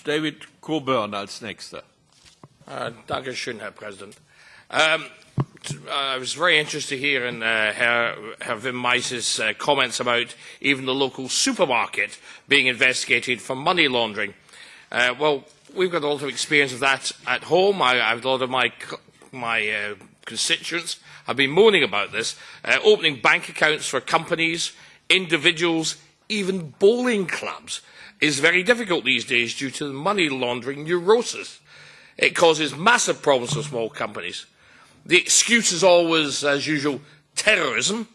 David Coburn als Nächster. Dankeschön, Herr President. I was very interested to hear in Herr Wim Mijs's comments about even the local supermarket being investigated for money laundering. Well, we've got a lot of experience of that at home. A lot of my constituents have been moaning about this. Opening bank accounts for companies, individuals, even bowling clubs is very difficult these days due to the money laundering neurosis. It causes massive problems for small companies. The excuse is always, as usual, terrorism,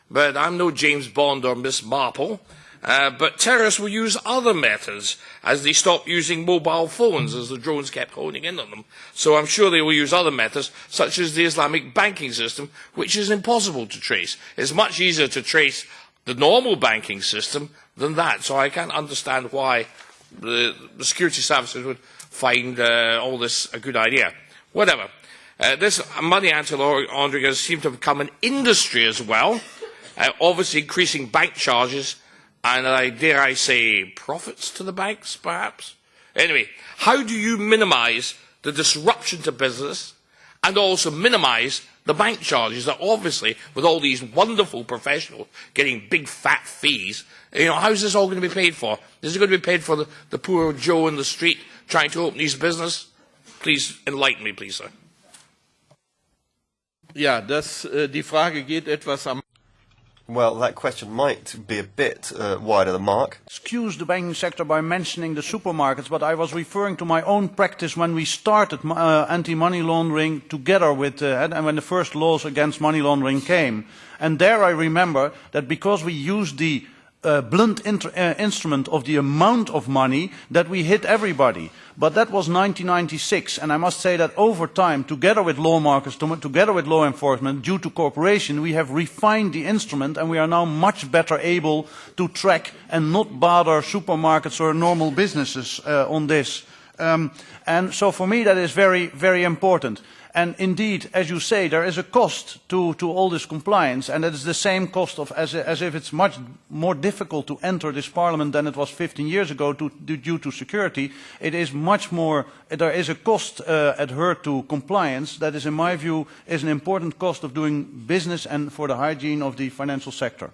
but I'm no James Bond or Miss Marple. But terrorists will use other methods as they stop using mobile phones, as the drones kept honing in on them. So I'm sure they will use other methods, such as the Islamic banking system, which is impossible to trace. It's much easier to trace the normal banking system than that. So I can't understand why the security services would find all this a good idea. Whatever. This money anti-laundering has seemed to become an industry as well, obviously increasing bank charges and, dare I say, profits to the banks, perhaps? Anyway, how do you minimise the disruption to business and also minimise the bank charges that obviously, with all these wonderful professionals getting big fat fees, how's this all going to be paid for? Is it going to be paid for the poor Joe in the street trying to open his business? Please enlighten me, please, sir. Ja, die Frage geht etwas am... Well, that question might be a bit wide of the mark. Excuse the banking sector by mentioning the supermarkets, but I was referring to my own practice when we started anti-money laundering together with, and when the first laws against money laundering came. And there I remember that because we used the blunt instrument of the amount of money, that we hit everybody. But that was 1996, and I must say that over time, together with lawmakers, together with law enforcement, due to cooperation, we have refined the instrument, and we are now much better able to track and not bother supermarkets or normal businesses on this. And so for me that is very, very important. And indeed, as you say, there is a cost to all this compliance, and that is the same cost of as if it's much more difficult to enter this parliament than it was 15 years ago due to security. It is much more, there is a cost adhered to compliance that is, in my view, is an important cost of doing business and for the hygiene of the financial sector.